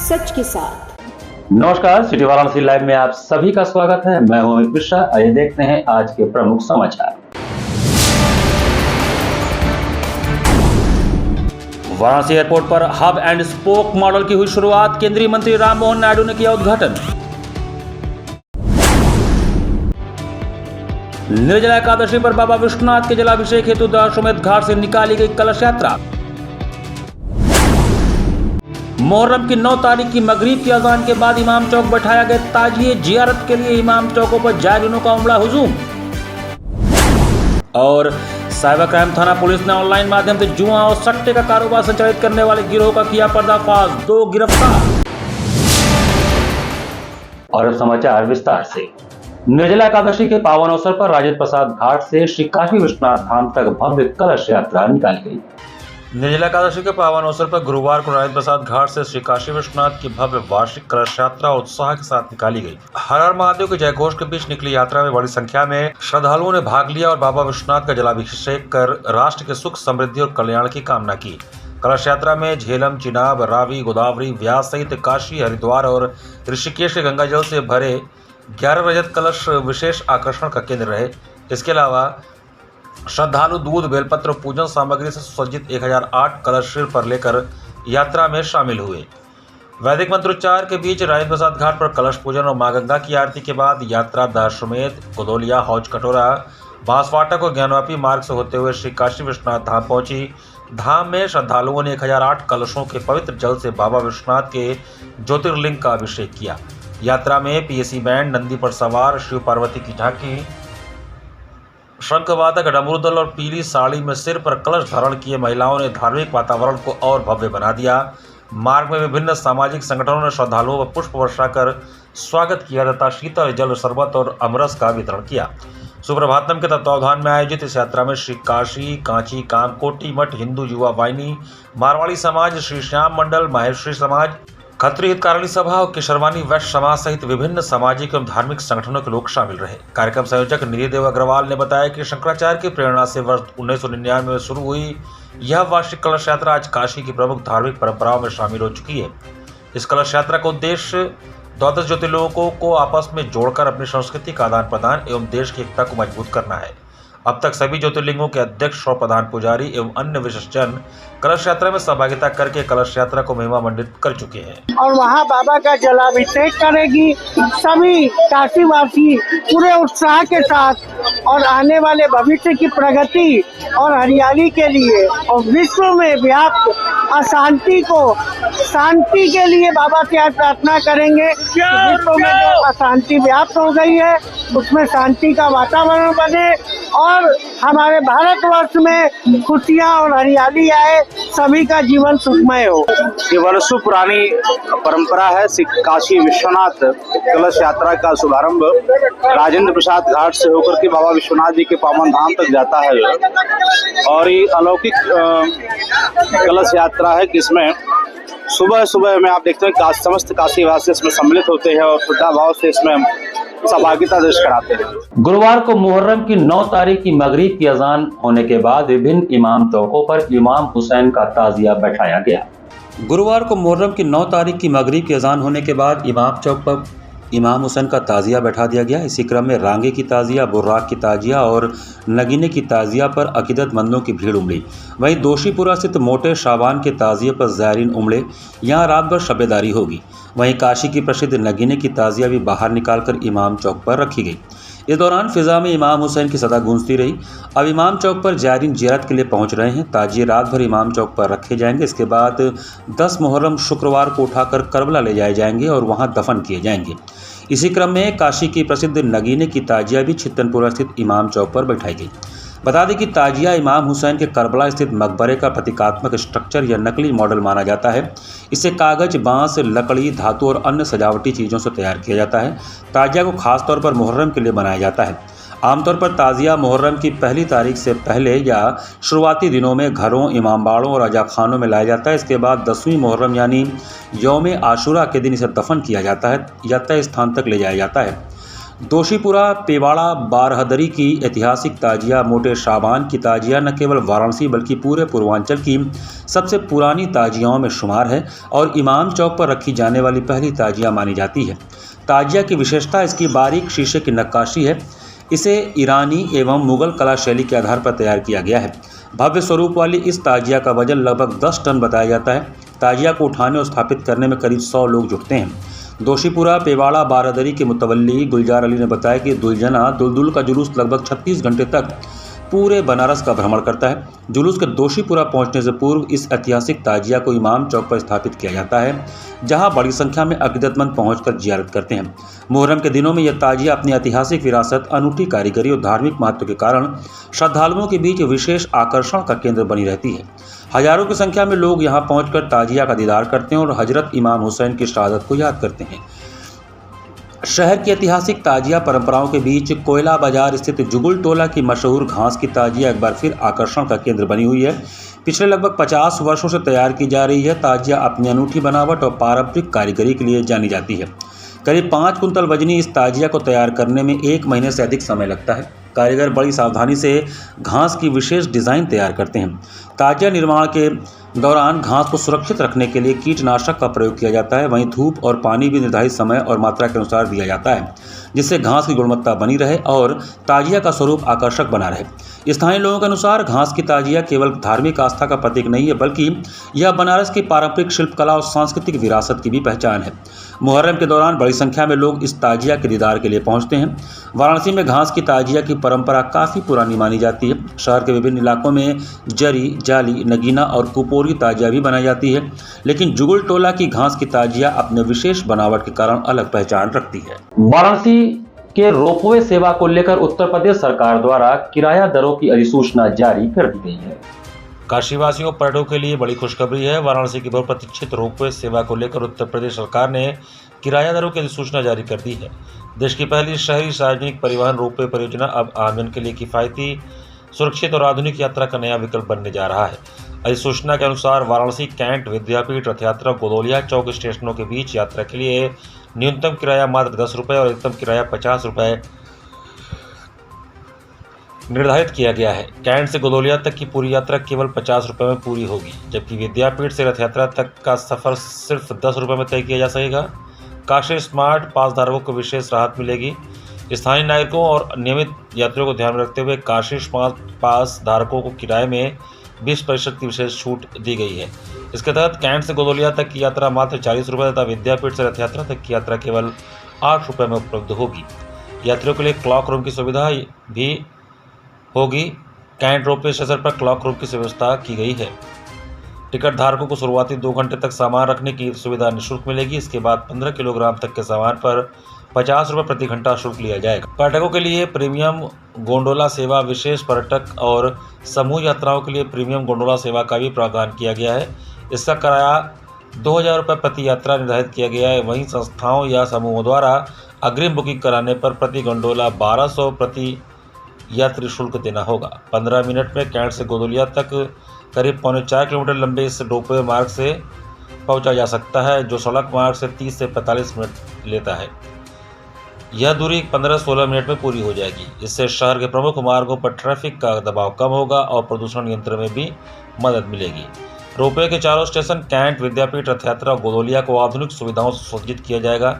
सच के साथ। नमस्कार, सिटी वाराणसी लाइव में आप सभी का स्वागत है। मैं हूं अमित मिश्रा। आइए देखते हैं आज के प्रमुख समाचार। वाराणसी एयरपोर्ट पर हब एंड स्पोक मॉडल की हुई शुरुआत। केंद्रीय मंत्री राममोहन नायडू ने किया उद्घाटन। निर्जला एकादशी पर बाबा विश्वनाथ के जलाभिषेक हेतु दशाश्वमेध घाट से निकाली गई कलश यात्रा। मुहर्रम की 9 तारीख की मगरिब की अजान के बाद इमाम चौक बैठाया गया ताजिए जियारत के लिए। इमाम चौकों पर जायरीनों का उमड़ा हुजूम। और साइबर क्राइम थाना पुलिस ने ऑनलाइन माध्यम से जुआ और सट्टे का कारोबार संचालित करने वाले गिरोह का किया पर्दाफाश, 2 गिरफ्तार। और अब समाचार विस्तार से। निर्जला एकादशी के पावन अवसर पर राजेंद्र प्रसाद घाट से श्री काशी विश्वनाथ धाम तक भव्य कलश यात्रा निकाली गई। निर्जला एकादशी के पावन अवसर पर गुरुवार को राजेंद्र प्रसाद घाट से श्री काशी विश्वनाथ की भव्य वार्षिक कलश यात्रा उत्साह के साथ निकाली गई। हर हर महादेव के जयघोष के बीच निकली यात्रा में बड़ी संख्या में श्रद्धालुओं ने भाग लिया और बाबा विश्वनाथ का जलाभिषेक कर राष्ट्र के सुख, समृद्धि और कल्याण की कामना की। कलश यात्रा में झेलम, चिनाब, रावी, गोदावरी, व्यास सहित काशी, हरिद्वार और ऋषिकेश के गंगा जल से भरे 11 रजत कलश विशेष आकर्षण का केंद्र रहे। इसके अलावा श्रद्धालु दूध, बेलपत्र और पूजन सामग्री से सुसज्जित 1008 कलश सिर पर लेकर यात्रा में शामिल हुए। वैदिक मंत्रोच्चार के बीच राजेंद्र प्रसाद घाट पर कलश पूजन और मां गंगा की आरती के बाद यात्रा दशाश्वमेध, गोदोलिया, हौज कटोरा, बांसवाटक और ज्ञानवापी मार्ग से होते हुए श्री काशी विश्वनाथ धाम पहुंची। धाम में श्रद्धालुओं ने 1008 कलशों के पवित्र जल से बाबा विश्वनाथ के ज्योतिर्लिंग का अभिषेक किया। यात्रा में पीएसी बैंड, नंदी पर सवार, शिव पार्वती की झांकी, शंखवादक, डमरू दल और पीली साड़ी में सिर पर कलश धारण किए महिलाओं ने धार्मिक वातावरण को और भव्य बना दिया। मार्ग में विभिन्न सामाजिक संगठनों ने श्रद्धालुओं पर पुष्प वर्षा कर स्वागत किया तथा शीतल जल, शरबत और अमरस का वितरण किया। सुप्रभातम के तत्वावधान में आयोजित इस यात्रा में श्री काशी, कांची, कामकोटी मठ, हिंदू युवा वाहिनी, मारवाड़ी समाज, श्री श्याम मंडल, माहेश्वरी समाज, खत्री हितकारिणी सभा और किशोरवानी वैश्य समाज सहित विभिन्न सामाजिक एवं धार्मिक संगठनों के लोग शामिल रहे। कार्यक्रम संयोजक निधिदेव अग्रवाल ने बताया कि शंकराचार्य की प्रेरणा से वर्ष 1999 में शुरू हुई यह वार्षिक कलश यात्रा आज काशी की प्रमुख धार्मिक परंपराओं में शामिल हो चुकी है। इस कलश यात्रा का उद्देश्य 12 ज्योतिर्लिंगों को आपस में जोड़कर अपनी संस्कृति का आदान प्रदान एवं देश की एकता को मजबूत करना है। अब तक सभी ज्योतिर्लिंगों के अध्यक्ष और प्रधान पुजारी एवं अन्य विशिष्टजन कलश यात्रा में सहभागिता करके कलश यात्रा को महिमा मंडित कर चुके हैं। और वहाँ बाबा का जलाभिषेक करेगी सभी काशीवासी पूरे उत्साह के साथ और आने वाले भविष्य की प्रगति और हरियाली के लिए और विश्व में व्याप्त अशांति को शांति के लिए बाबा से आज प्रार्थना करेंगे। विश्व में जो अशांति व्याप्त हो गई है उसमें शांति का वातावरण बने और हमारे भारतवर्ष में खुशियाँ और हरियाली आए, सभी का जीवन सुखमय हो। ये वर्षों पुरानी परंपरा है। काशी विश्वनाथ कलश यात्रा का शुभारंभ राजेंद्र प्रसाद घाट से होकर के बाबा विश्वनाथ जी के पावन धाम तक जाता है और ये अलौकिक कलश यात्रा है जिसमें सुबह सुबह में आप देखते हैं समस्त काशीवासी इसमें सम्मिलित होते हैं और श्रद्धा भाव से इसमें सहभागिता दर्ज कराते हैं। गुरुवार को मुहर्रम की 9 तारीख की मगरिब की अजान होने के बाद विभिन्न इमाम चौकों पर इमाम हुसैन का ताजिया बैठाया गया। गुरुवार को मुहर्रम की 9 तारीख की मगरिब की अजान होने के बाद इमाम चौक पर इमाम हुसैन का ताजिया बैठा दिया गया। इसी क्रम में रांगे की ताजिया, बुर्राक की ताजिया और नगीने की ताजिया पर अकीदतमंदों की भीड़ उमड़ी। वहीं दोशीपुरा स्थित मोटे शाबान के ताजिए पर ज़ायरीन उमड़े। यहाँ रात भर शबेदारी होगी। वहीं काशी की प्रसिद्ध नगीने की ताजिया भी बाहर निकालकर इमाम चौक पर रखी गई। इस दौरान फिजा में इमाम हुसैन की सदा गूंजती रही। अब इमाम चौक पर ज़ायरीन जियारत के लिए पहुंच रहे हैं। ताजिए रात भर इमाम चौक पर रखे जाएंगे। इसके बाद 10 मुहर्रम शुक्रवार को उठाकर करबला ले जाए जाएंगे और वहां दफन किए जाएंगे। इसी क्रम में काशी की प्रसिद्ध नगीने की ताजिया भी छित्तनपुरा स्थित इमाम चौक पर बैठाई गई। बता दें कि ताजिया इमाम हुसैन के करबला स्थित मकबरे का प्रतीकात्मक स्ट्रक्चर या नकली मॉडल माना जाता है। इसे कागज, बांस, लकड़ी, धातु और अन्य सजावटी चीज़ों से तैयार किया जाता है। ताजिया को खासतौर पर मुहर्रम के लिए बनाया जाता है। आमतौर पर ताजिया मुहर्रम की पहली तारीख से पहले या शुरुआती दिनों में घरों, इमामबाड़ों और अजाखानों में लाया जाता है। इसके बाद 10वीं मुहर्रम यानी यौम आशूरा के दिन इसे दफन किया जाता है या तय स्थान तक ले जाया जाता है। दोशीपुरा पेवाड़ा बारहदरी की ऐतिहासिक ताजिया मोटे शाबान की ताजिया न केवल वाराणसी बल्कि पूरे पूर्वांचल की सबसे पुरानी ताजियाओं में शुमार है और इमाम चौक पर रखी जाने वाली पहली ताजिया मानी जाती है। ताजिया की विशेषता इसकी बारीक शीशे की नक्काशी है। इसे ईरानी एवं मुगल कला शैली के आधार पर तैयार किया गया है। भव्य स्वरूप वाली इस ताजिया का वजन लगभग 10 टन बताया जाता है। ताजिया को उठाने और स्थापित करने में करीब 100 लोग जुटते हैं। दोशीपुरा पेवाड़ा बारादरी के मुतवल्ली गुलजार अली ने बताया कि दुलजना दुलदुल का जुलूस लगभग 36 घंटे तक पूरे बनारस का भ्रमण करता है। जुलूस के दोशीपुरा पहुंचने से पूर्व इस ऐतिहासिक ताजिया को इमाम चौक पर स्थापित किया जाता है, जहां बड़ी संख्या में अकीदतमंद पहुंचकर जियारत करते हैं। मुहर्रम के दिनों में यह ताजिया अपनी ऐतिहासिक विरासत, अनूठी कारीगरी और धार्मिक महत्व के कारण श्रद्धालुओं के बीच विशेष आकर्षण का केंद्र बनी रहती है। हजारों की संख्या में लोग यहां पहुंचकर ताजिया का दीदार करते हैं और हजरत इमाम हुसैन की शहादत को याद करते हैं। शहर की ऐतिहासिक ताजिया परंपराओं के बीच कोयला बाजार स्थित जुगुल टोला की मशहूर घास की ताजिया एक बार फिर आकर्षण का केंद्र बनी हुई है। पिछले लगभग 50 वर्षों से तैयार की जा रही है ताजिया अपनी अनूठी बनावट और पारंपरिक कारीगरी के लिए जानी जाती है। करीब 5 कुंतल वजनी इस ताजिया को तैयार करने में 1 महीने से अधिक समय लगता है। कारीगर बड़ी सावधानी से घास की विशेष डिज़ाइन तैयार करते हैं। ताजिया निर्माण के दौरान घास को सुरक्षित रखने के लिए कीटनाशक का प्रयोग किया जाता है। वहीं धूप और पानी भी निर्धारित समय और मात्रा के अनुसार दिया जाता है, जिससे घास की गुणवत्ता बनी रहे और ताजिया का स्वरूप आकर्षक बना रहे। स्थानीय लोगों के अनुसार घास की ताजिया केवल धार्मिक आस्था का प्रतीक नहीं है, बल्कि यह बनारस की पारंपरिक शिल्पकला और सांस्कृतिक विरासत की भी पहचान है। मुहर्रम के दौरान बड़ी संख्या में लोग इस ताजिया के दीदार के लिए पहुंचते हैं। वाराणसी में घास की ताजिया की परंपरा काफ़ी पुरानी मानी जाती है। शहर के विभिन्न इलाकों में जरी, जाली, नगीना और कुपोरी ताजिया भी बनाई जाती है, लेकिन जुगुल टोला की घास की ताजिया अपने विशेष बनावट के कारण अलग पहचान रखती है। वाराणसी के रोपवे सेवा को लेकर उत्तर प्रदेश सरकार द्वारा किराया दरों की अधिसूचना जारी कर दी गई है। काशीवासियों और पर्यटकों के लिए बड़ी खुशखबरी है। वाराणसी की बहुप्रतीक्षित रोपवे सेवा को लेकर उत्तर प्रदेश सरकार ने किराया दरों की अधिसूचना जारी कर दी है। देश की पहली शहरी सार्वजनिक परिवहन रोपवे परियोजना अब आमजन के लिए किफायती, सुरक्षित और आधुनिक यात्रा का नया विकल्प बनने जा रहा है। अधिसूचना के अनुसार वाराणसी, कैंट, विद्यापीठ, रथ यात्रा, गोदोलिया चौक स्टेशनों के बीच यात्रा के लिए न्यूनतम किराया मात्र 10 रुपये और अधिकतम किराया 50 रुपये निर्धारित किया गया है। कैंट से गोदोलिया तक की पूरी यात्रा केवल 50 रुपये में पूरी होगी, जबकि विद्यापीठ से रथ यात्रा तक का सफर सिर्फ 10 रुपये में तय किया जा सकेगा। काशी स्मार्ट पास धारकों को विशेष राहत मिलेगी। स्थानीय नागरिकों और नियमित यात्रियों को ध्यान में रखते हुए काशी स्मार्ट पास धारकों को किराए में 20% की विशेष छूट दी गई है। इसके तहत कैंट से गोदोलिया तक की यात्रा मात्र 40 रुपये तथा विद्यापीठ से रथ यात्रा तक की यात्रा केवल 8 रुपये में उपलब्ध होगी। यात्रियों के लिए क्लॉक रूम की सुविधा भी होगी। कैंट रोपवे स्टेशन पर क्लॉक रूम की व्यवस्था की गई है। टिकट धारकों को शुरुआती 2 घंटे तक सामान रखने की सुविधा निःशुल्क मिलेगी। इसके बाद 15 किलोग्राम तक के सामान पर 50 रुपये प्रति घंटा शुल्क लिया जाएगा। पर्यटकों के लिए प्रीमियम गोंडोला सेवा, विशेष पर्यटक और समूह यात्राओं के लिए प्रीमियम गोंडोला सेवा का भी प्रावधान किया गया है। इसका किराया 2000 रुपये प्रति यात्रा निर्धारित किया गया है। वहीं संस्थाओं या समूहों द्वारा अग्रिम बुकिंग कराने पर प्रति गोंडोला 1200 प्रति यात्री शुल्क देना होगा। 15 मिनट में कैंट से गोदोलिया तक करीब 3.25 किलोमीटर लंबे इस रोपवे मार्ग से पहुंचा जा सकता है, जो सड़क मार्ग से 30 से 45 मिनट लेता है। यह दूरी 15-16 मिनट में पूरी हो जाएगी। इससे शहर के प्रमुख मार्गों पर ट्रैफिक का दबाव कम होगा और प्रदूषण नियंत्रण में भी मदद मिलेगी। रोपवे के चारों स्टेशन कैंट, विद्यापीठ, रथ यात्रा और गोदोलिया को आधुनिक सुविधाओं से सुसज्जित किया जाएगा।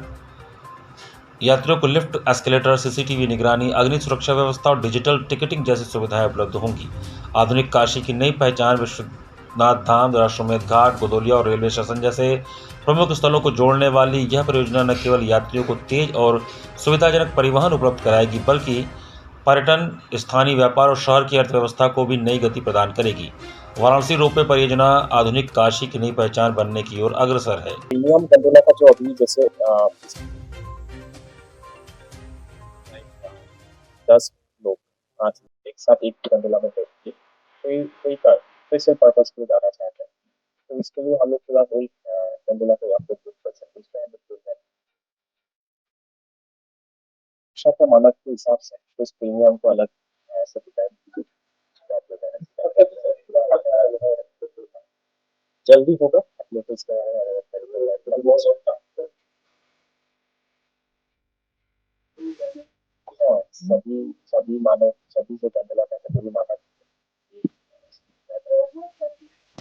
यात्रियों को लिफ्ट, एस्केलेटर, सीसीटीवी निगरानी, अग्नि सुरक्षा व्यवस्था और डिजिटल टिकटिंग जैसी सुविधाएं उपलब्ध होंगी। आधुनिक काशी की नई पहचान विश्वनाथ धाम, राष्ट्रमेध घाट, गोदोलिया और रेलवे स्टेशन जैसे प्रमुख स्थलों को जोड़ने वाली यह परियोजना न केवल यात्रियों को तेज और सुविधाजनक परिवहन उपलब्ध कराएगी, बल्कि पर्यटन, स्थानीय व्यापार और शहर की अर्थव्यवस्था को भी नई गति प्रदान करेगी। वाराणसी रोपवे परियोजना आधुनिक काशी की नई पहचान बनने की ओर अग्रसर है। प्रीमियम गोंडोला का जो अभी जैसे 10 लोग 5 एक साथ एक गोंडोला में बैठ के कोई स्पेशल पर्पस के लिए जाना चाहते हैं, तो इसके लिए हम लोग के पास वही गोंडोला को आप लोग बुक कर सकते हैं। का मानक के हिसाब से उस प्रीमियम को अलग जल्दी होगा आप लोग इसका सभी सभी मानव सभी जो चंदला का सभी मानव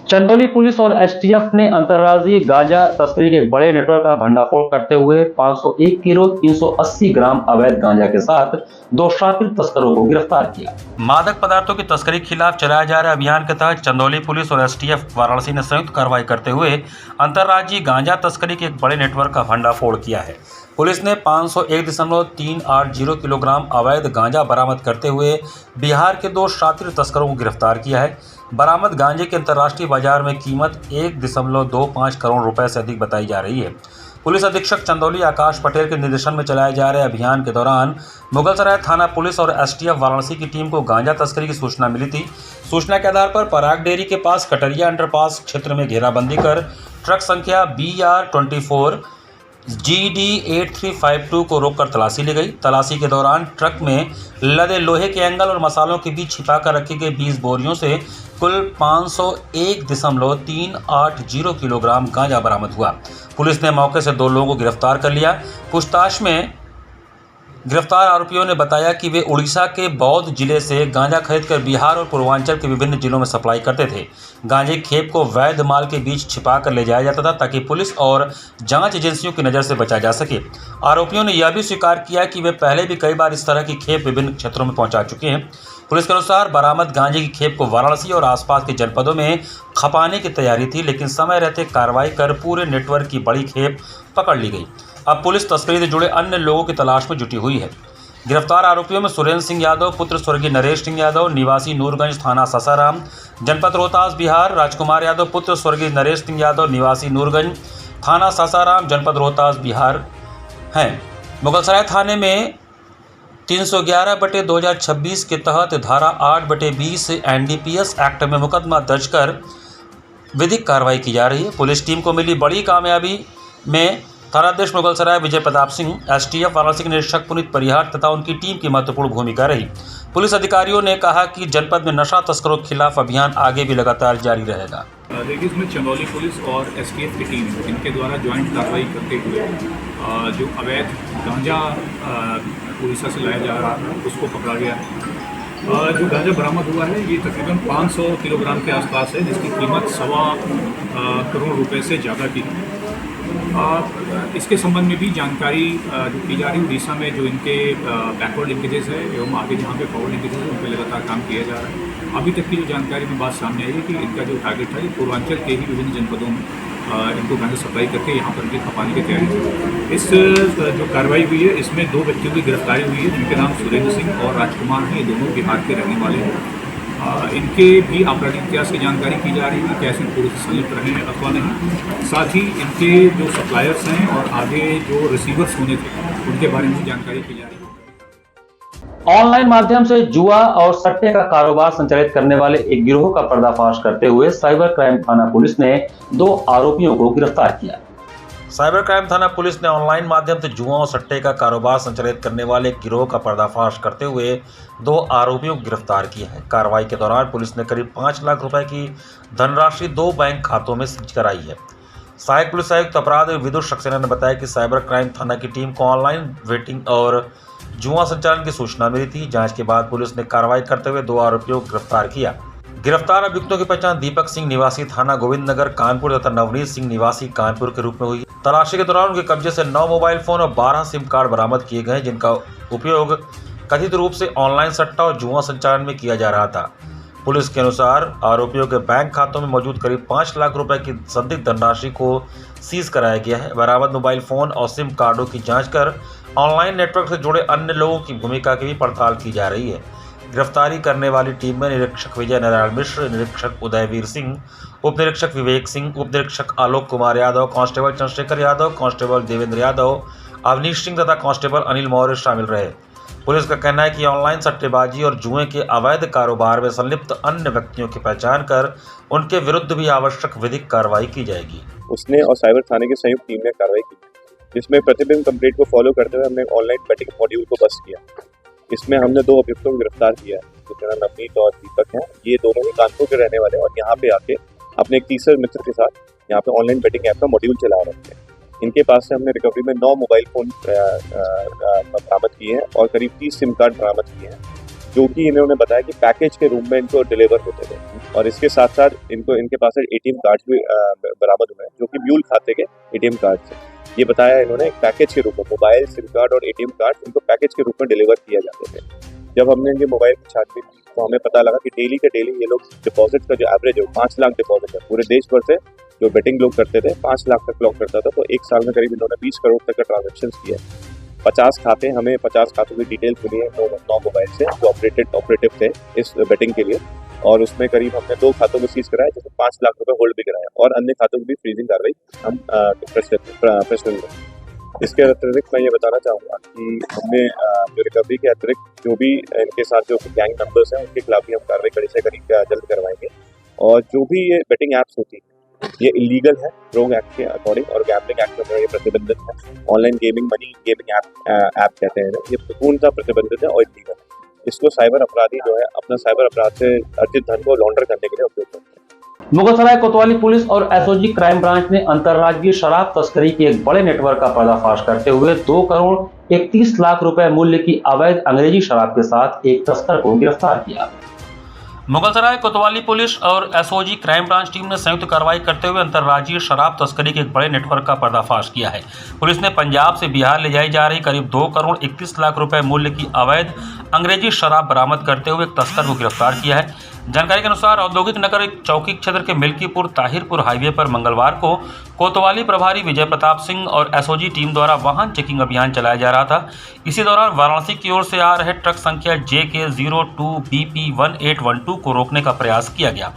चंदौली पुलिस और एसटीएफ ने अंतर्राज्यीय गांजा तस्करी के एक बड़े नेटवर्क का भंडाफोड़ करते हुए 501 किलो 380 ग्राम अवैध गांजा के साथ 2 शातिर तस्करों को गिरफ्तार किया। मादक पदार्थों की तस्करी के खिलाफ चलाए जा रहे अभियान के तहत चंदौली पुलिस और एसटीएफ वाराणसी ने संयुक्त कार्रवाई करते हुए अंतर्राज्यीय गांजा तस्करी के एक बड़े नेटवर्क का भंडाफोड़ किया है। पुलिस ने 501.380 किलोग्राम अवैध गांजा बरामद करते हुए बिहार के 2 शातिर तस्करों को गिरफ्तार किया है। बरामद गांजे की अंतर्राष्ट्रीय बाजार में कीमत 1.25 करोड़ रुपए से अधिक बताई जा रही है। पुलिस अधीक्षक चंदौली आकाश पटेल के निर्देशन में चलाए जा रहे अभियान के दौरान मुगलसराय थाना पुलिस और एसटीएफ वाराणसी की टीम को गांजा तस्करी की सूचना मिली थी। सूचना के आधार पर पराग डेयरी के पास कटरिया अंडरपास क्षेत्र में घेराबंदी कर ट्रक संख्या BR24 GD 8352 को रोककर तलाशी ली गई। तलाशी के दौरान ट्रक में लदे लोहे के एंगल और मसालों के बीच छिपाकर रखी गई 20 बोरियों से कुल 501.380 किलोग्राम गांजा बरामद हुआ। पुलिस ने मौके से 2 लोगों को गिरफ्तार कर लिया। पूछताछ में गिरफ्तार आरोपियों ने बताया कि वे उड़ीसा के बौद्ध जिले से गांजा खरीदकर बिहार और पूर्वांचल के विभिन्न जिलों में सप्लाई करते थे। गांजे खेप को वैध माल के बीच छिपा कर ले जाया जाता था ताकि पुलिस और जांच एजेंसियों की नज़र से बचा जा सके। आरोपियों ने यह भी स्वीकार किया कि वे पहले भी कई बार इस तरह की खेप विभिन्न क्षेत्रों में पहुंचा चुके हैं। पुलिस के अनुसार बरामद गांजे की खेप को वाराणसी और आसपास के जनपदों में खपाने की तैयारी थी, लेकिन समय रहते कार्रवाई कर पूरे नेटवर्क की बड़ी खेप पकड़ ली गई। अब पुलिस तस्करी से जुड़े अन्य लोगों की तलाश में जुटी हुई है। गिरफ्तार आरोपियों में सुरेंद्र सिंह यादव पुत्र स्वर्गीय नरेश सिंह यादव निवासी नूरगंज थाना सासाराम जनपद रोहतास बिहार, राजकुमार यादव पुत्र स्वर्गीय नरेश सिंह यादव निवासी नूरगंज थाना सासाराम जनपद रोहतास बिहार हैं। मुगलसराय थाने में 311/2026 के तहत धारा 8/20 NDPS एक्ट में मुकदमा दर्ज कर विधिक कार्रवाई की जा रही है। पुलिस टीम को मिली बड़ी कामयाबी में थानाध्यक्ष मुगलसराय विजय प्रताप सिंह, एसटीएफ वाराणसी के निरीक्षक पुनीत परिहार तथा उनकी टीम की महत्वपूर्ण भूमिका रही। पुलिस अधिकारियों ने कहा कि जनपद में नशा तस्करों के खिलाफ अभियान आगे भी लगातार जारी रहेगा। देखिए, इसमें चंदौली पुलिस और एसटीएफ की टीम इनके द्वारा ज्वाइंट कार्रवाई करते हुए जो अवैध गांजा उड़ीसा से लाया जा रहा है उसको पकड़ा गया है। जो गांजा बरामद हुआ है ये तकरीबन 500 किलोग्राम के आसपास है, जिसकी कीमत 1.25 करोड़ रुपए से ज़्यादा की है। इसके संबंध में भी जानकारी जो की जा रही है। उड़ीसा में जो इनके बैकवर्ड लिंकेजेस है एवं आगे जहाँ पे फॉरवर्ड लिंकेजेस है उन पर लगातार काम किया जा रहा है। अभी तक की जो जानकारी में बात सामने आई है कि इनका जो टारगेट है पूर्वांचल के ही विभिन्न जनपदों में इनको गांजा सप्लाई करके यहाँ पर इनकी खपाने की तैयारी थी। इस जो कार्रवाई हुई है इसमें 2 व्यक्तियों की गिरफ्तारी हुई है जिनके नाम सुरेंद्र सिंह और राजकुमार हैं। ये दोनों बिहार के रहने वाले हैं। इनके भी आपराधिक इतिहास की जानकारी की जा रही है कि कैसे पुलिस से संलिप्त रहे हैं अथवा नहीं। साथ ही इनके जो सप्लायर्स हैं और आगे जो रिसीवर्स होने थे उनके बारे में जानकारी की जा रही है। ऑनलाइन माध्यम से जुआ और सट्टे का कारोबार संचालित करने वाले एक गिरोह का पर्दाफाश करते हुए साइबर क्राइम थाना पुलिस ने 2 आरोपियों को गिरफ्तार किया। साइबर क्राइम थाना पुलिस ने ऑनलाइन माध्यम से जुआ और सट्टे का कारोबार संचालित करने वाले एक गिरोह का पर्दाफाश करते हुए 2 आरोपियों को गिरफ्तार किया है। कार्रवाई के दौरान पुलिस ने करीब 5 लाख रुपए की धनराशि 2 बैंक खातों में सीज कराई है। सहायक पुलिस आयुक्त अपराध विदुष सक्सेना ने बताया कि साइबर क्राइम थाना की टीम को ऑनलाइन बेटिंग और जुआ संचालन की सूचना मिली थी। जांच के बाद पुलिस ने कार्रवाई करते हुए 2 आरोपियों को गिरफ्तार किया। गिरफ्तार अभियुक्तों की पहचान दीपक सिंह निवासी थाना गोविंद नगर कानपुर तथा नवनीत सिंह निवासी कानपुर के रूप में हुई। तलाशी के दौरान उनके कब्जे से 9 मोबाइल फोन और 12 सिम कार्ड बरामद किए गए, जिनका उपयोग कथित रूप से ऑनलाइन सट्टा और जुआ संचालन में किया जा रहा था। पुलिस के अनुसार आरोपियों के बैंक खातों में मौजूद करीब 5 लाख रुपए की संदिग्ध धनराशि को सीज कराया गया है। बरामद मोबाइल फोन और सिम कार्डों की जांच कर ऑनलाइन नेटवर्क से जुड़े अन्य लोगों की भूमिका की भी पड़ताल की जा रही है। गिरफ्तारी करने वाली टीम में निरीक्षक विजय नारायण मिश्र, निरीक्षक उदयवीर सिंह, उप निरीक्षक विवेक सिंह, उप निरीक्षक आलोक कुमार यादव, कांस्टेबल चंद्रशेखर यादव, कांस्टेबल देवेंद्र यादव, अवनीश सिंह तथा कांस्टेबल अनिल मौर्य शामिल रहे। पुलिस का कहना है कि ऑनलाइन सट्टेबाजी और जुए के अवैध कारोबार में संलिप्त अन्य व्यक्तियों की पहचान कर उनके विरुद्ध भी आवश्यक विधिक कार्रवाई की जाएगी। उसने और साइबर थाने की संयुक्त टीम ने कार्रवाई की, जिसमें प्रतिबिंब कंप्लेंट को फॉलो करते हुए हमने ऑनलाइन बेटिंग मॉड्यूल को बस्ट किया। इसमें हमने 2 अभियुक्तों को गिरफ्तार किया, जिनका नाम नवनीत और दीपक हैं। ये दोनों ही कानपुर के रहने वाले हैं और यहाँ पे आके अपने एक तीसरे मित्र के साथ यहाँ पे ऑनलाइन बेटिंग ऐप का मॉड्यूल चला रहे थे। इनके पास से हमने रिकवरी में 9 मोबाइल फ़ोन बरामद किए हैं और करीब 30 सिम कार्ड बरामद किए हैं, जो कि इन्होंने बताया कि पैकेज के रूप में इनको डिलीवर होते थे। और इसके साथ साथ इनके पास से ATM कार्ड भी बरामद हुए हैं, जो कि म्यूल खाते के ATM कार्ड थे। ये बताया इन्होंने एक पैकेज के रूप में मोबाइल, सिम कार्ड और ATM कार्ड इनको पैकेज के रूप में डिलीवर किया जाते थे। जब हमने इनके मोबाइल की छानबीन की तो हमें पता लगा कि डेली के डेली ये लोग डिपॉजिट का जो एवरेज है 5 लाख डिपॉजिट है पूरे देश भर से जो बेटिंग लोग करते थे 5 लाख तक क्लॉक करता था। तो एक साल में करीब इन्होंने 20 करोड़ तक का ट्रांजेक्शन किए। 50 खाते, हमें 50 खातों की डिटेल्स मिली है 9 मोबाइल से जो ऑपरेटिव थे इस बेटिंग के लिए, और उसमें करीब हमने 2 खातों को सीज कराया जिसमें 5 लाख रुपए होल्ड भी कराया और अन्य खातों की भी फ्रीजिंग कार्रवाई हम प्रेसिडेंट में। इसके अतिरिक्त मैं ये बताना चाहूँगा कि हमने जो रिकवरी के अतिरिक्त जो भी इनके साथ जो गैंग मेंबर्स हैं उनके खिलाफ भी हम कार्रवाई कड़ी से कड़ी जल्द करवाएंगे। और जो भी ये बेटिंग ऐप्स होती है ये इलीगल है रोग एक्ट के अकॉर्डिंग और गैम्बलिंग एक्ट में ये प्रतिबंधित है। Online gaming money gaming app कहते हैं ये पूर्णतः प्रतिबंधित है और इलीगल है। इसको साइबर अपराधी जो है अपना साइबर अपराध से अर्जित धन को लॉन्डर करने के लिए उपयोग करते हैं। मुगलसराय कोतवाली पुलिस और एसओजी क्राइम ब्रांच ने अंतर्राज्यीय शराब तस्करी के एक बड़े नेटवर्क का पर्दाफाश करते हुए 2 करोड़ 31 लाख रुपए मूल्य की अवैध अंग्रेजी शराब के साथ एक तस्कर को गिरफ्तार किया। मुगलसराय कोतवाली पुलिस और एसओजी क्राइम ब्रांच टीम ने संयुक्त कार्रवाई करते हुए अंतर्राज्यीय शराब तस्करी के एक बड़े नेटवर्क का पर्दाफाश किया है। पुलिस ने पंजाब से बिहार ले जाई जा रही करीब 2 करोड़ 31 लाख रुपए मूल्य की अवैध अंग्रेजी शराब बरामद करते हुए एक तस्कर को गिरफ्तार किया है। जानकारी के अनुसार औद्योगिक नगर चौकी क्षेत्र के मिल्कीपुर ताहिरपुर हाईवे पर मंगलवार को कोतवाली प्रभारी विजय प्रताप सिंह और एसओजी टीम द्वारा वाहन चेकिंग अभियान चलाया जा रहा था। इसी दौरान वाराणसी की ओर से आ रहे ट्रक संख्या JK02BP1812 को रोकने का प्रयास किया गया।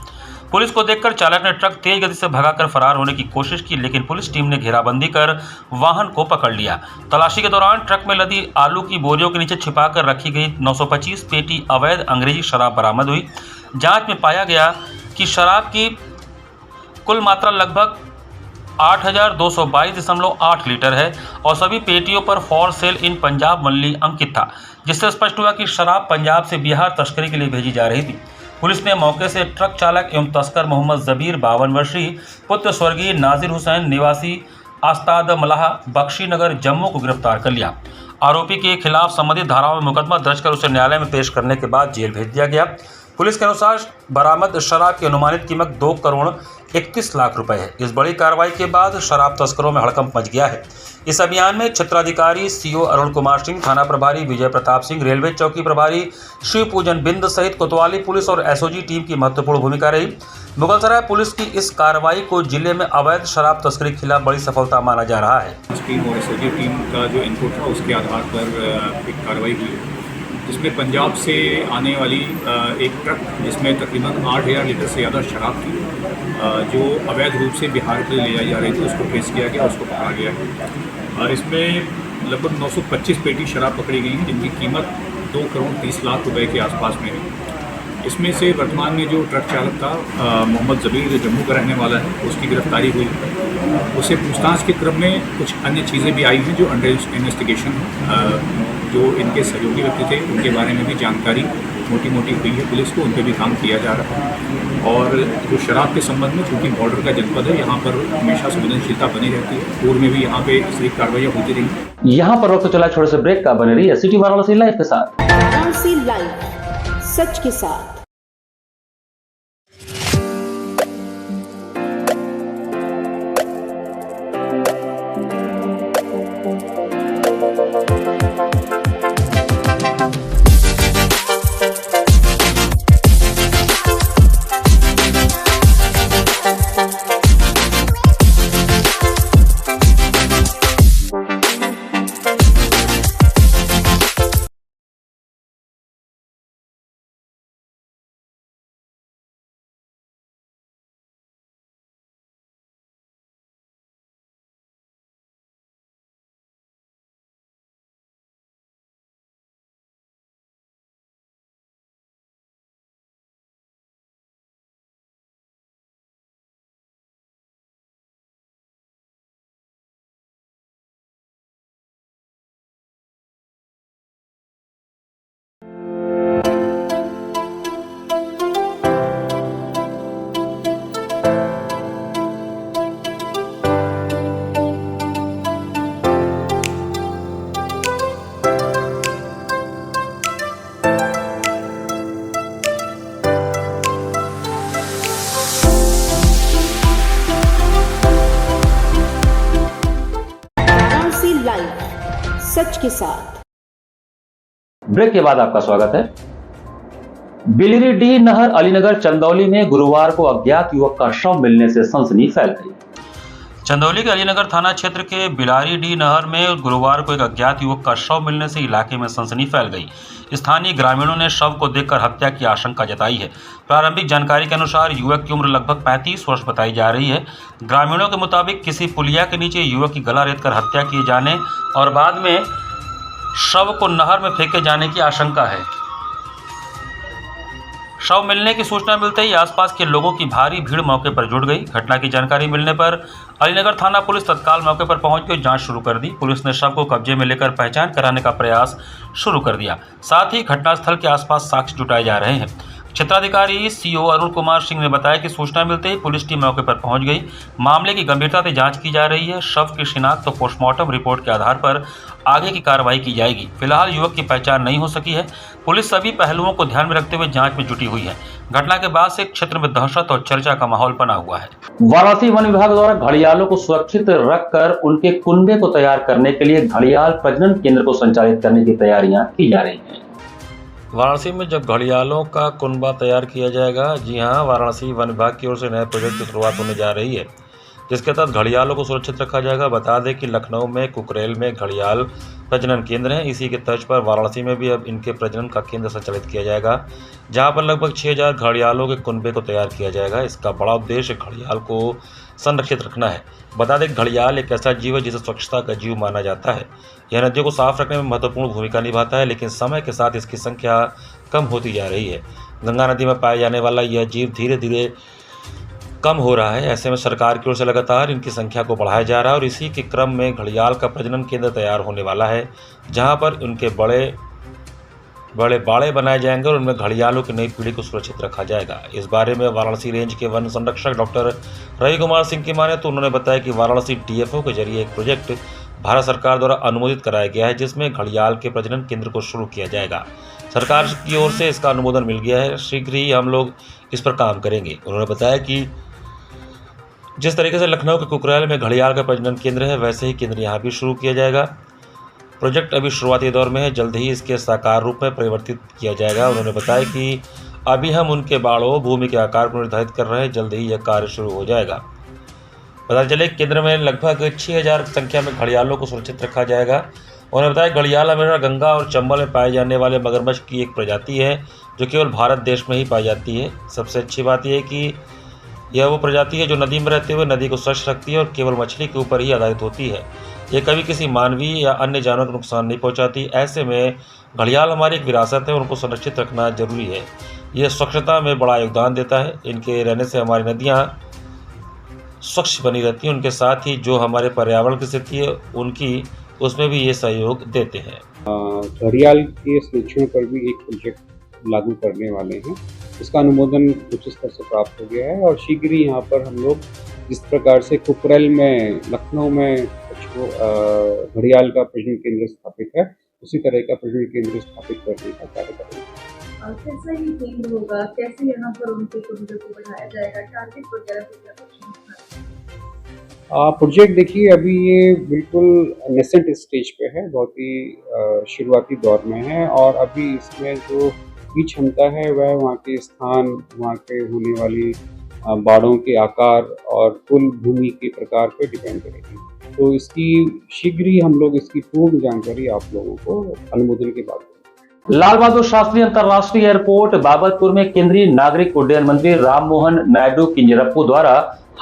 पुलिस को देखकर चालक ने ट्रक तेज गति से भगाकर फरार होने की कोशिश की, लेकिन पुलिस टीम ने घेराबंदी कर वाहन को पकड़ लिया। तलाशी के दौरान ट्रक में लदी आलू की बोरियों के नीचे छिपाकर रखी गई 925 पेटी अवैध अंग्रेजी शराब बरामद हुई। जांच में पाया गया कि शराब की कुल मात्रा लगभग 8,222.8 लीटर है और सभी पेटियों पर फॉर सेल इन पंजाब मल्ली अंकित था, जिससे स्पष्ट हुआ कि शराब पंजाब से बिहार तस्करी के लिए भेजी जा रही थी। पुलिस ने मौके से ट्रक चालक एवं तस्कर मोहम्मद जबीर 52 वर्षीय पुत्र स्वर्गीय नाजिर हुसैन निवासी आस्ताद मलाह बख्शीनगर जम्मू को गिरफ्तार कर लिया। आरोपी के खिलाफ संबंधित धाराओं में मुकदमा दर्ज कर उसे न्यायालय में पेश करने के बाद जेल भेज दिया गया। पुलिस के अनुसार बरामद शराब की अनुमानित कीमत 2 करोड़ 31 लाख रुपए है। इस बड़ी कार्रवाई के बाद शराब तस्करों में हड़कंप मच गया है। इस अभियान में क्षेत्राधिकारी CO अरुण कुमार सिंह, थाना प्रभारी विजय प्रताप सिंह, रेलवे चौकी प्रभारी शिव पूजन बिंद सहित कोतवाली पुलिस और एसओजी टीम की महत्वपूर्ण भूमिका रही। मुगलसराय पुलिस की इस कार्रवाई को जिले में अवैध शराब तस्करी के खिलाफ बड़ी सफलता माना जा रहा है। टीम और एसओजी टीम का जो इनपुट था उसके आधार पर एक कार्रवाई हुई, जिसमें पंजाब से आने वाली एक ट्रक जिसमें तकरीबन 8,000 लीटर से ज़्यादा शराब थी जो अवैध रूप से बिहार के लिए ले जाई जा रही थी, उसको ट्रेस किया गया, उसको पकड़ा गया। और इसमें लगभग 925 पेटी शराब पकड़ी गई हैं जिनकी कीमत 2 करोड़ 30 लाख रुपए के आसपास में है। इसमें से वर्तमान में जो ट्रक चालक था मोहम्मद जबीर जो जम्मू का रहने वाला है, उसकी गिरफ्तारी हुई। उसे पूछताछ के क्रम में कुछ अन्य चीज़ें भी आई हैं जो अंडर इन्वेस्टिगेशन जो इनके सहयोगी व्यक्ति थे उनके बारे में भी जानकारी मोटी हुई है पुलिस को, उन पर भी काम किया जा रहा है। और जो शराब के संबंध में क्योंकि बॉर्डर का जनपद है, यहाँ पर हमेशा संवेदनशीलता बनी रहती है। पूर्व में भी यहाँ पे इस तरह कार्रवाइयाँ होती रही। यहाँ पर वक्त चला छोटे से ब्रेक का, बने रही सिटी वाराणसी लाइव के साथ। वाराणसी लाइव, सच के साथ। सच के साथ। ब्रेक के बाद आपका स्वागत है। बिलरीडीह नहर अलीनगर चंदौली में गुरुवार को अज्ञात युवक का शव मिलने से सनसनी फैल गई। चंदौली के अलीनगर थाना क्षेत्र के बिलारीडीह नहर में गुरुवार को एक अज्ञात युवक का शव मिलने से इलाके में सनसनी फैल गई। स्थानीय ग्रामीणों ने शव को देखकर हत्या की आशंका जताई है। प्रारंभिक जानकारी के अनुसार युवक की उम्र लगभग 35 वर्ष बताई जा रही है। ग्रामीणों के मुताबिक किसी पुलिया के नीचे युवक की गला रेतकर हत्या किए जाने और बाद में शव को नहर में फेंके जाने की आशंका है। शव मिलने की सूचना मिलते ही आसपास के लोगों की भारी भीड़ मौके पर जुट गई। घटना की जानकारी मिलने पर अलीनगर थाना पुलिस तत्काल मौके पर पहुंच कर जांच शुरू कर दी। पुलिस ने शव को कब्जे में लेकर पहचान कराने का प्रयास शुरू कर दिया। साथ ही घटनास्थल के आसपास साक्ष्य जुटाए जा रहे हैं। क्षेत्राधिकारी सीओ अरुण कुमार सिंह ने बताया कि सूचना मिलते ही पुलिस टीम मौके पर पहुंच गई। मामले की गंभीरता से जांच की जा रही है। शव की शिनाख्त और पोस्टमार्टम रिपोर्ट के आधार पर आगे की कार्रवाई की जाएगी। फिलहाल युवक की पहचान नहीं हो सकी है। पुलिस सभी पहलुओं को ध्यान में रखते हुए जांच में जुटी हुई है। घटना के बाद से क्षेत्र में दहशत और चर्चा का माहौल बना हुआ है। वाराणसी वन विभाग द्वारा घड़ियालों को सुरक्षित रखकर उनके कुनबे को तैयार करने के लिए घड़ियाल प्रजनन केंद्र को संचालित करने की तैयारियां की जा रही हैं। वाराणसी में जब घड़ियालों का कुनबा तैयार किया जाएगा, जी हां, वाराणसी वन विभाग की ओर से नए प्रोजेक्ट की शुरुआत होने जा रही है, जिसके तहत घड़ियालों को सुरक्षित रखा जाएगा। बता दें कि लखनऊ में कुकरेल में घड़ियाल प्रजनन केंद्र है। इसी के तर्ज पर वाराणसी में भी अब इनके प्रजनन का केंद्र संचालित किया जाएगा, जहां पर लगभग 6000 घड़ियालों के कुनबे को तैयार किया जाएगा। इसका बड़ा उद्देश्य घड़ियाल को संरक्षित रखना है। बता दें घड़ियाल एक ऐसा जीव है जिसे स्वच्छता का जीव माना जाता है। यह नदियों को साफ रखने में महत्वपूर्ण भूमिका निभाता है, लेकिन समय के साथ इसकी संख्या कम होती जा रही है। गंगा नदी में पाए जाने वाला यह जीव धीरे धीरे कम हो रहा है। ऐसे में सरकार की ओर से लगातार इनकी संख्या को बढ़ाया जा रहा है और इसी के क्रम में घड़ियाल का प्रजनन केंद्र तैयार होने वाला है, जहां पर उनके बड़े बाड़े बनाए जाएंगे और उनमें घड़ियालों की नई पीढ़ी को सुरक्षित रखा जाएगा। इस बारे में वाराणसी रेंज के वन संरक्षक डॉक्टर रवि कुमार सिंह की माने तो उन्होंने बताया कि वाराणसी डीएफओ के जरिए एक प्रोजेक्ट भारत सरकार द्वारा अनुमोदित कराया गया है, जिसमें घड़ियाल के प्रजनन केंद्र को शुरू किया जाएगा। सरकार की ओर से इसका अनुमोदन मिल गया है। शीघ्र ही हम लोग इस पर काम करेंगे। उन्होंने बताया कि जिस तरीके से लखनऊ के कुकरेल में घड़ियाल का प्रजनन केंद्र है, वैसे ही केंद्र यहाँ भी शुरू किया जाएगा। प्रोजेक्ट अभी शुरुआती दौर में है, जल्द ही इसके साकार रूप में परिवर्तित किया जाएगा। उन्होंने बताया कि अभी हम उनके बाड़ों भूमि के आकार को निर्धारित कर रहे हैं, जल्द ही यह कार्य शुरू हो जाएगा। पता चले केंद्र में लगभग 6000 संख्या में घड़ियालों को सुरक्षित रखा जाएगा। उन्होंने बताया घड़ियाल हमेशा गंगा और चंबल में पाए जाने वाले मगरमच्छ की एक प्रजाति है, जो केवल भारत देश में ही पाई जाती है। सबसे अच्छी बात यह है कि यह वो प्रजाति है जो नदी में रहते हुए नदी को स्वच्छ रखती है और केवल मछली के ऊपर ही आधारित होती है। ये कभी किसी मानवीय या अन्य जानवर को नुकसान नहीं पहुंचाती। ऐसे में घड़ियाल हमारी एक विरासत है, उनको संरक्षित रखना जरूरी है। ये स्वच्छता में बड़ा योगदान देता है। इनके रहने से हमारी नदियाँ स्वच्छ बनी रहती हैं। उनके साथ ही जो हमारे पर्यावरण की स्थिति है उनकी, उसमें भी ये सहयोग देते हैं। घड़ियाल के संरक्षण पर भी एक प्रोजेक्ट लागू करने वाले हैं। इसका अनुमोदन उच्च स्तर से प्राप्त हो गया है और शीघ्र ही यहाँ पर हम लोग जिस प्रकार से कुकरेल में, लखनऊ में घड़ियाल का प्रजनन केंद्र स्थापित है, उसी तरह का प्रजनन केंद्र स्थापित करने का कार्य करेंगे। कैसा ये केंद्र होगा, कैसे यहाँ पर उनके कुनबे को बढ़ाया जाएगा, टारगेट वगैरह प्रोजेक्ट देखिए अभी ये बिल्कुल नेसेंट स्टेज पे है, बहुत ही शुरुआती दौर में है और अभी इसमें जो की क्षमता है वह वहाँ के स्थान, वहाँ के होने वाली बाड़ों के आकार और कुल भूमि के प्रकार पर डिपेंड करेगी। तो इसकी शीघ्र ही हम लोग इसकी पूर्ण जानकारी आप लोगों को अनुमोदन के बाद। लाल बहादुर शास्त्री अंतर्राष्ट्रीय एयरपोर्ट बाबतपुर में केंद्रीय नागरिक उड्डयन मंत्री राममोहन नायडू किंजरप्पू द्वारा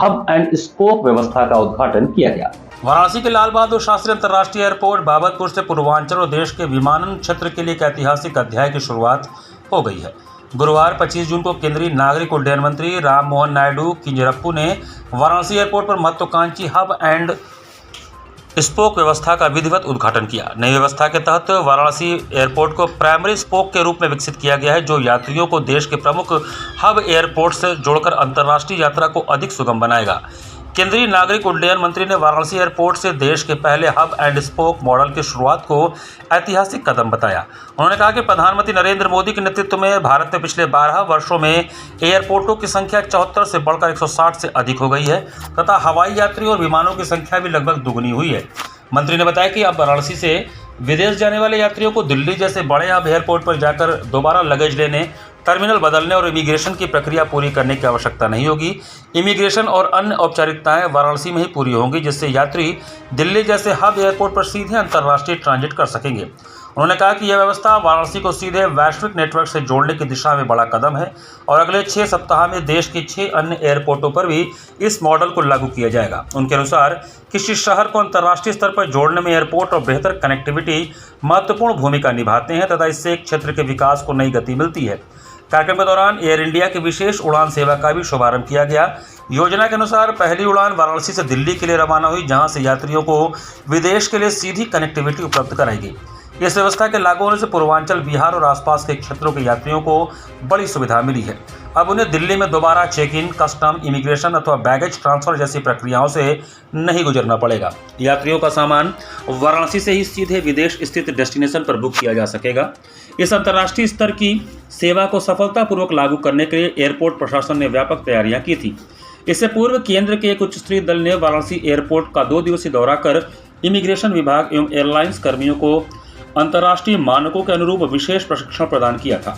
हब एंड स्पोक व्यवस्था का उद्घाटन किया गया। वाराणसी के लाल बहादुर शास्त्री अंतर्राष्ट्रीय एयरपोर्ट बाबतपुर से पूर्वांचल और देश के विमानन क्षेत्र के लिए एक ऐतिहासिक अध्याय की शुरुआत हो गई है। गुरुवार 25 जून को केंद्रीय नागरिक उड्डयन मंत्री राममोहन नायडू किंजरप्पू ने वाराणसी एयरपोर्ट पर महत्वाकांक्षी हब एंड स्पोक व्यवस्था का विधिवत उद्घाटन किया। नई व्यवस्था के तहत वाराणसी एयरपोर्ट को प्राइमरी स्पोक के रूप में विकसित किया गया है, जो यात्रियों को देश के प्रमुख हब एयरपोर्ट से जोड़कर अंतर्राष्ट्रीय यात्रा को अधिक सुगम बनाएगा। केंद्रीय नागरिक उड्डयन मंत्री ने वाराणसी एयरपोर्ट से देश के पहले हब एंड स्पोक मॉडल की शुरुआत को ऐतिहासिक कदम बताया। उन्होंने कहा कि प्रधानमंत्री नरेंद्र मोदी के नेतृत्व में भारत में पिछले 12 वर्षों में एयरपोर्टों की संख्या 74 से बढ़कर 160 से अधिक हो गई है तथा हवाई यात्रियों और विमानों की संख्या भी लगभग दुगुनी हुई है। मंत्री ने बताया कि अब वाराणसी से विदेश जाने वाले यात्रियों को दिल्ली जैसे बड़े हब एयरपोर्ट पर जाकर दोबारा लगेज लेने, टर्मिनल बदलने और इमिग्रेशन की प्रक्रिया पूरी करने की आवश्यकता नहीं होगी। इमिग्रेशन और अन्य औपचारिकताएं वाराणसी में ही पूरी होंगी, जिससे यात्री दिल्ली जैसे हब एयरपोर्ट पर सीधे अंतर्राष्ट्रीय ट्रांजिट कर सकेंगे। उन्होंने कहा कि यह व्यवस्था वाराणसी को सीधे वैश्विक नेटवर्क से जोड़ने की दिशा में बड़ा कदम है और अगले 6 सप्ताह में देश के 6 अन्य एयरपोर्टों पर भी इस मॉडल को लागू किया जाएगा। उनके अनुसार किसी शहर को अंतर्राष्ट्रीय स्तर पर जोड़ने में एयरपोर्ट और बेहतर कनेक्टिविटी महत्वपूर्ण भूमिका निभाते हैं तथा इससे एक क्षेत्र के विकास को नई गति मिलती है। कार्यक्रम के दौरान एयर इंडिया की विशेष उड़ान सेवा का भी शुभारंभ किया गया। योजना के अनुसार पहली उड़ान वाराणसी से दिल्ली के लिए रवाना हुई, जहां से यात्रियों को विदेश के लिए सीधी कनेक्टिविटी उपलब्ध कराई गई। इस व्यवस्था के लागू होने से पूर्वांचल, बिहार और आसपास के क्षेत्रों के यात्रियों को बड़ी सुविधा मिली है। अब उन्हें दिल्ली में दोबारा चेक इन, कस्टम, इमिग्रेशन अथवा बैगेज ट्रांसफर जैसी प्रक्रियाओं से नहीं गुजरना पड़ेगा। यात्रियों का सामान वाराणसी से ही सीधे विदेश स्थित डेस्टिनेशन पर बुक किया जा सकेगा। इस अंतर्राष्ट्रीय स्तर की सेवा को सफलतापूर्वक लागू करने के लिए एयरपोर्ट प्रशासन ने व्यापक तैयारियां की थी। इससे पूर्व केंद्र के एक उच्च स्तरीय दल ने वाराणसी एयरपोर्ट का 2 दिवसीय दौरा कर इमिग्रेशन विभाग एवं एयरलाइंस कर्मियों को अंतर्राष्ट्रीय मानकों के अनुरूप विशेष प्रशिक्षण प्रदान किया था।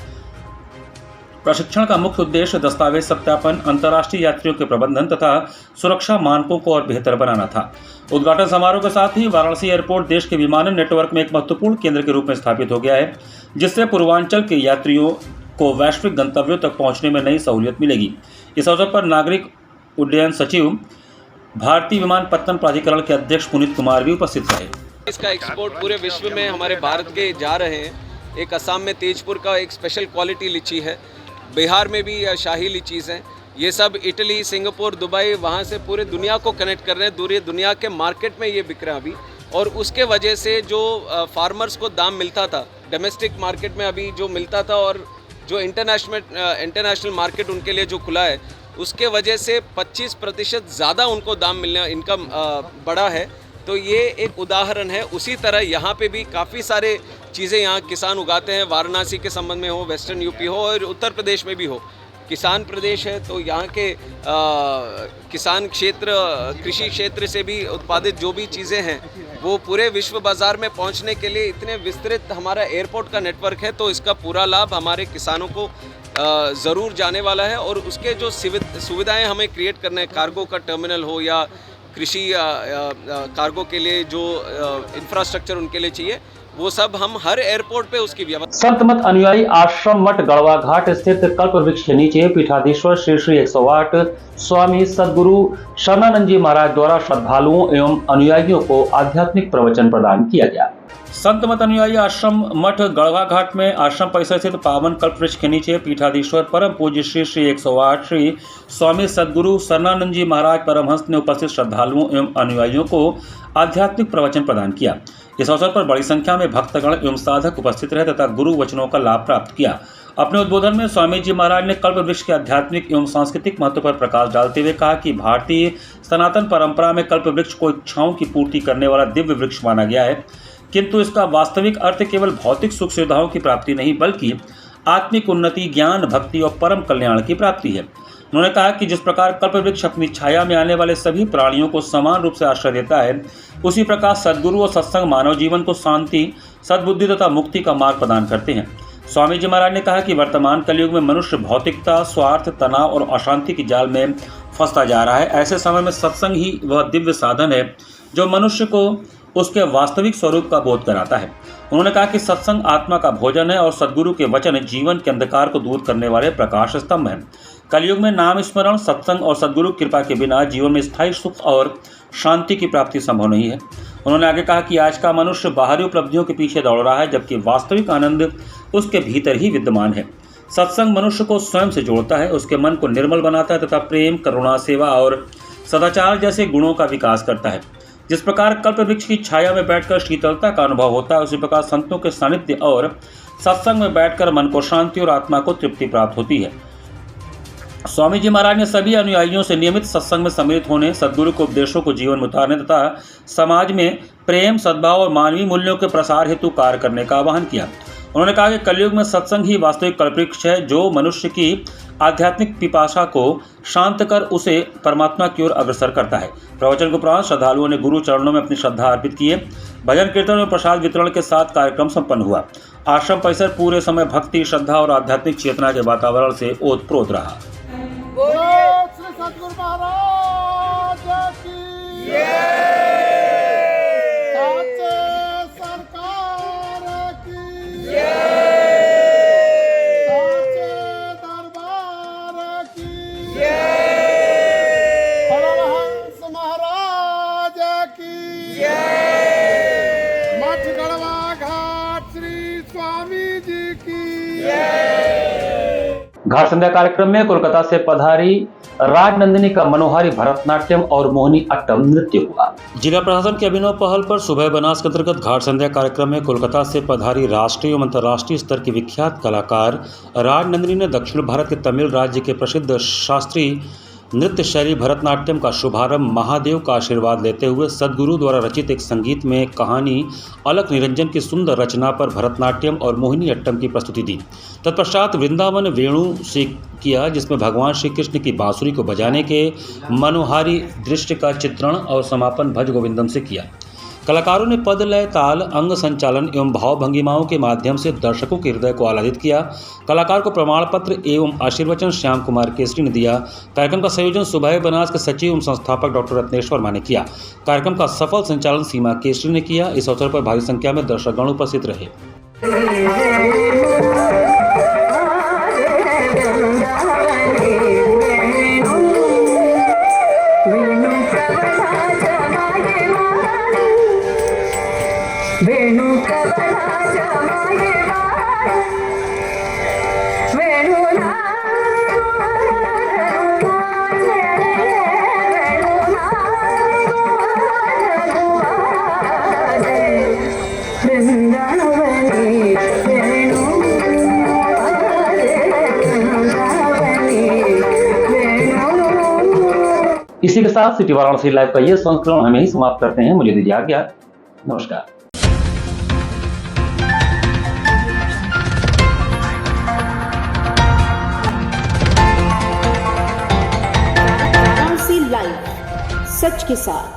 प्रशिक्षण का मुख्य उद्देश्य दस्तावेज सत्यापन, अंतर्राष्ट्रीय यात्रियों के प्रबंधन तथा सुरक्षा मानकों को और बेहतर बनाना था। उद्घाटन समारोह के साथ ही वाराणसी एयरपोर्ट देश के विमानन नेटवर्क में एक महत्वपूर्ण केंद्र के रूप में स्थापित हो गया है, जिससे पूर्वांचल के यात्रियों को वैश्विक गंतव्यों तक पहुंचने में नई सहूलियत मिलेगी। इस अवसर पर नागरिक उड्डयन सचिव, भारतीय विमानपत्तन प्राधिकरण के अध्यक्ष पुनीत कुमार भी उपस्थित रहे। इसका एक्सपोर्ट पूरे विश्व में हमारे भारत के जा रहे हैं। एक असम में तेजपुर का एक स्पेशल क्वालिटी लीची है, बिहार में भी शाही लीचीज़ हैं। ये सब इटली, सिंगापुर, दुबई, वहाँ से पूरे दुनिया को कनेक्ट कर रहे हैं। पूरे दुनिया के मार्केट में ये बिक रहा है अभी, और उसके वजह से जो फार्मर्स को दाम मिलता था डोमेस्टिक मार्केट में अभी जो मिलता था, और जो इंटरनेशनल मार्केट उनके लिए जो खुला है, उसके वजह से 25% ज़्यादा उनको दाम मिलने, इनकम बढ़ा है। तो ये एक उदाहरण है। उसी तरह यहाँ पे भी काफ़ी सारे चीज़ें यहाँ किसान उगाते हैं। वाराणसी के संबंध में हो, वेस्टर्न यूपी हो और उत्तर प्रदेश में भी हो, किसान प्रदेश है। तो यहाँ के किसान क्षेत्र, कृषि क्षेत्र से भी उत्पादित जो भी चीज़ें हैं वो पूरे विश्व बाज़ार में पहुँचने के लिए इतने विस्तृत हमारा एयरपोर्ट का नेटवर्क है। तो इसका पूरा लाभ हमारे किसानों को ज़रूर जाने वाला है। और उसके जो सुविधाएं हमें क्रिएट करना है, कार्गो का टर्मिनल हो या कृषि कार्गो के लिए जो इंफ्रास्ट्रक्चर उनके लिए चाहिए, वो सब हम हर एयरपोर्ट पे उसकी व्यवस्था। संत मत अनुयायी आश्रम मठ गढ़वा घाट स्थित कल्प वृक्ष के नीचे पीठाधीश्वर श्री श्री 108 स्वामी सदगुरु शरणानंद जी महाराज द्वारा श्रद्धालुओं एवं अनुयायियों को आध्यात्मिक प्रवचन प्रदान किया गया। संत मत अनुयायी आश्रम मठ गढ़वा घाट में आश्रम परिसर स्थित पावन कल्प वृक्ष के नीचे पीठाधीश्वर परम पूज्य श्री श्री 108 श्री स्वामी सदगुरु शरणानंद जी महाराज परमहंस ने उपस्थित श्रद्धालुओं एवं अनुयायियों को आध्यात्मिक प्रवचन प्रदान किया। इस अवसर पर बड़ी संख्या में भक्तगण एवं साधक उपस्थित रहे तथा गुरु वचनों का लाभ प्राप्त किया। अपने उद्बोधन में स्वामी जी महाराज ने कल्प वृक्ष के आध्यात्मिक एवं सांस्कृतिक महत्व पर प्रकाश डालते हुए कहा कि भारतीय सनातन परंपरा में कल्प वृक्ष को इच्छाओं की पूर्ति करने वाला दिव्य वृक्ष माना गया है, किंतु इसका वास्तविक अर्थ केवल भौतिक सुख सुविधाओं की प्राप्ति नहीं बल्कि आत्मिक उन्नति, ज्ञान, भक्ति और परम कल्याण की प्राप्ति है। उन्होंने कहा कि जिस प्रकार कल्प वृक्ष अपनी छाया में आने वाले सभी प्राणियों को समान रूप से आश्रय देता है, उसी प्रकार सद्गुरु और सत्संग मानव जीवन को शांति, सद्बुद्धि तथा मुक्ति का मार्ग प्रदान करते हैं। स्वामी जी महाराज ने कहा कि वर्तमान कलयुग में मनुष्य भौतिकता, स्वार्थ, तनाव और अशांति की जाल में फंसता जा रहा है। ऐसे समय में सत्संग ही वह दिव्य साधन है जो मनुष्य को उसके वास्तविक स्वरूप का बोध कराता है। उन्होंने कहा कि सत्संग आत्मा का भोजन है और सद्गुरु के वचन जीवन के अंधकार को दूर करने वाले प्रकाश स्तंभ हैं। कलयुग में नाम स्मरण, सत्संग और सद्गुरु कृपा के बिना जीवन में स्थायी सुख और शांति की प्राप्ति संभव नहीं है। उन्होंने आगे कहा कि आज का मनुष्य बाहरी उपलब्धियों के पीछे दौड़ रहा है, जबकि वास्तविक आनंद उसके भीतर ही विद्यमान है। सत्संग मनुष्य को स्वयं से जोड़ता है, उसके मन को निर्मल बनाता है तथा प्रेम, करुणा, सेवा और सदाचार जैसे गुणों का विकास करता है। जिस प्रकार कल्प वृक्ष की छाया में बैठकर शीतलता का अनुभव होता है, उसी प्रकार संतों के सानिध्य और सत्संग में बैठकर मन को शांति और आत्मा को तृप्ति प्राप्त होती है। स्वामी जी महाराज ने सभी अनुयायियों से नियमित सत्संग में सम्मिलित होने, सद्गुरु के उपदेशों को जीवन में उतारने तथा समाज में प्रेम, सद्भाव और मानवीय मूल्यों के प्रसार हेतु कार्य करने का आह्वान किया। उन्होंने कहा कि कलयुग में सत्संग ही वास्तविक कल्पवृक्ष है, जो मनुष्य की आध्यात्मिक पिपासा को शांत कर उसे परमात्मा की ओर अग्रसर करता है। प्रवचन के उपरांत श्रद्धालुओं ने गुरु चरणों में अपनी श्रद्धा अर्पित किए। भजन कीर्तन और प्रसाद वितरण के साथ कार्यक्रम संपन्न हुआ। आश्रम परिसर पूरे समय भक्ति, श्रद्धा और आध्यात्मिक चेतना के वातावरण से ओतप्रोत रहा। श्री सतगुरु महाराज की साचे सरकार की साचे दरबार की परमहंस महाराज की मठ गढ़वा घाट श्री स्वामी जी की। घाट संध्या कार्यक्रम में कोलकाता से पधारी राजनंदिनी का मनोहारी भरतनाट्यम और मोहिनी अट्टम नृत्य हुआ। जिला प्रशासन की अभिनव पहल पर सुबह बनास के अंतर्गत घाट संध्या कार्यक्रम में कोलकाता से पधारी राष्ट्रीय एवं अंतर्राष्ट्रीय स्तर की विख्यात कलाकार राजनंदिनी ने दक्षिण भारत के तमिल राज्य के प्रसिद्ध शास्त्रीय नृत्य शैली भरतनाट्यम का शुभारंभ महादेव का आशीर्वाद लेते हुए सदगुरु द्वारा रचित एक संगीत में कहानी अलक निरंजन की सुंदर रचना पर भरतनाट्यम और मोहिनी अट्टम की प्रस्तुति दी। तत्पश्चात वृंदावन वेणु से किया, जिसमें भगवान श्री कृष्ण की बांसुरी को बजाने के मनोहारी दृश्य का चित्रण और समापन भज गोविंदम से किया। कलाकारों ने पद, लय, ताल, अंग संचालन एवं भाव भंगिमाओं के माध्यम से दर्शकों के हृदय को आह्लादित किया। कलाकार को प्रमाण पत्र एवं आशीर्वचन श्याम कुमार केसरी ने दिया। कार्यक्रम का संयोजन सुबह बनास के सचिव एवं संस्थापक डॉक्टर रत्नेश वर्मा ने किया। कार्यक्रम का सफल संचालन सीमा केसरी ने किया। इस अवसर पर भारी संख्या में दर्शकगण उपस्थित रहे। इसी के साथ सिटी वाराणसी लाइव का ये संस्करण हम यही समाप्त करते हैं। मुझे दीजिए आज्ञा। नमस्कार। वाराणसी लाइव, सच के साथ।